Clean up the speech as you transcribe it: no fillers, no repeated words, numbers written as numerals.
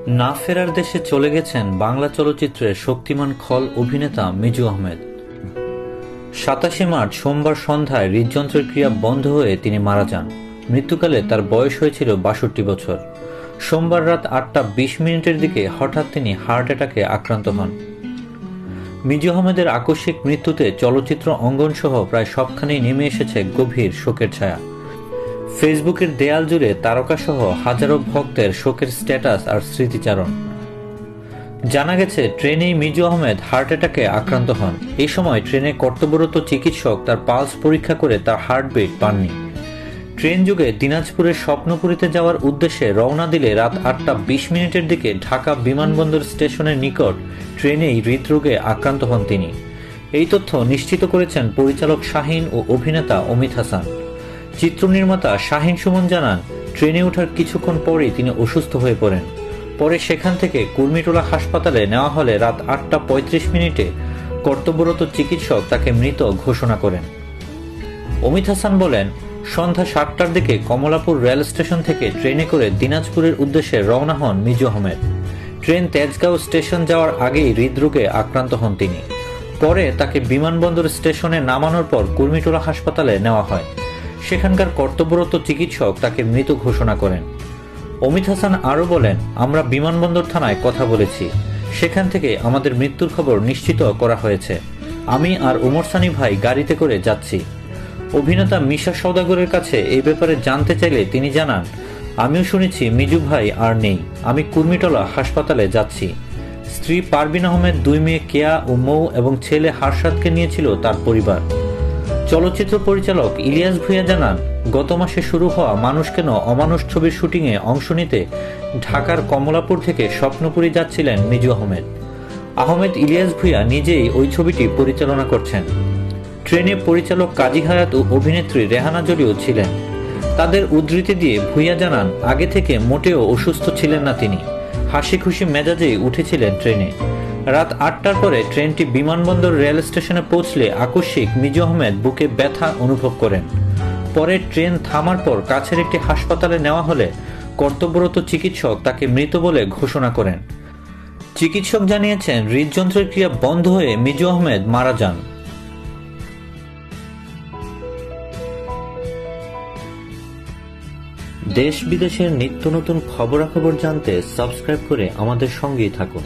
না ফেরার দেশে চলে গেছেন বাংলা চলচ্চিত্রের শক্তিমান খল অভিনেতা মিজু আহমেদ। ২৭ মার্চ সোমবার সন্ধ্যায় হৃদযন্ত্রের ক্রিয়া বন্ধ হয়ে তিনি মারা যান। মৃত্যুকালে তার বয়স হয়েছিল ৬২ বছর। সোমবার রাত ৮টা ২০ দিকে হঠাৎ তিনি হার্ট অ্যাটাকে আক্রান্ত হন। মিজু আহমেদের আকস্মিক মৃত্যুতে চলচ্চিত্র অঙ্গন সহ প্রায় সবখানেই নেমে এসেছে গভীর শোকের ছায়া। ফেসবুকের দেয়াল জুড়ে তারকাসহ হাজারো ভক্তের শোকের স্ট্যাটাস আর স্মৃতিচারণ। জানা গেছে, ট্রেনেই মিজু আহমেদ হার্ট অ্যাটাকে আক্রান্ত হন। এই সময় ট্রেনে কর্তব্যরত চিকিৎসক তার পালস পরীক্ষা করে তার হার্টবিট পাননি। ট্রেন যুগে দিনাজপুরের স্বপ্নপুরীতে যাওয়ার উদ্দেশ্যে রওনা দিলে রাত ৮টা ২০ দিকে ঢাকা বিমানবন্দর স্টেশনের নিকট ট্রেনেই হৃদরোগে আক্রান্ত হন তিনি। এই তথ্য নিশ্চিত করেছেন পরিচালক শাহিন ও অভিনেতা অমিত হাসান। চিত্রনির্মাতা শাহিন সুমন জানান, ট্রেনে ওঠার কিছুক্ষণ পরেই তিনি অসুস্থ হয়ে পড়েন। পরে সেখান থেকে কুর্মিটোলা হাসপাতালে নেওয়া হলে রাত ৮টা ৩৫ কর্তব্যরত চিকিৎসক তাকে মৃত ঘোষণা করেন। অমিত হাসান বলেন, সন্ধ্যা ৭টার দিকে কমলাপুর রেল স্টেশন থেকে ট্রেনে করে দিনাজপুরের উদ্দেশ্যে রওনা হন মিজু আহমেদ। ট্রেন তেজগাঁও স্টেশন যাওয়ার আগেই হৃদরোগে আক্রান্ত হন তিনি। পরে তাকে বিমানবন্দর স্টেশনে নামানোর পর কুর্মিটোলা হাসপাতালে নেওয়া হয়। সেখানকার কর্তব্যরত চিকিৎসক তাকে মৃত ঘোষণা করেন। অমিত হাসান আরও বলেন, আমরা বিমানবন্দর থানায় কথা বলেছি, সেখান থেকে আমাদের মৃত্যুর খবর নিশ্চিত করা হয়েছে। আমি আর ওমর সানি ভাই গাড়িতে করে যাচ্ছি। অভিনেতা মিশা সওদাগরের কাছে এই ব্যাপারে জানতে চাইলে তিনি জানান, আমিও শুনেছি মিজু ভাই আর নেই, আমি কুর্মিটোলা হাসপাতালে যাচ্ছি। স্ত্রী পারভিন আহমেদ, 2 মেয়ে কেয়া ও মৌ এবং ছেলে হারশাদকে নিয়েছিল তার পরিবার। চলচ্চিত্র পরিচালক ইলিয়াস ভূঁইয়া জানান, গত মাসে শুরু হওয়া মানুষ কেন অমানুষ ছবির শুটিংয়ে অংশ নিতে ঢাকার কমলাপুর থেকে স্বপ্নপুরী যাচ্ছিলেন মিজু আহমেদ ইলিয়াস ভূঁইয়া নিজেই ওই ছবিটি পরিচালনা করছেন। ট্রেনে পরিচালক কাজী হায়াত ও অভিনেত্রী রেহানা জলিও ছিলেন। তাদের উদ্ধৃতি দিয়ে ভূঁইয়া জানান, আগে থেকে মোটেও অসুস্থ ছিলেন না তিনি, হাসি খুশি মেজাজেই উঠেছিলেন ট্রেনে। রাত ৮টার পরে ট্রেনটি বিমানবন্দর রেল স্টেশনে পৌঁছলে আকস্মিক মিজু আহমেদ বুকে ব্যথা অনুভব করেন। পরে ট্রেন থামার পর কাছের একটি হাসপাতালে নেওয়া হলে কর্তব্যরত চিকিৎসক তাকে মৃত বলে ঘোষণা করেন। চিকিৎসক জানিয়েছেন, হৃদযন্ত্রের ক্রিয়া বন্ধ হয়ে মিজু আহমেদ মারা যান। দেশ বিদেশের নিত্য নতুন খবরাখবর জানতে সাবস্ক্রাইব করে আমাদের সঙ্গেই থাকুন।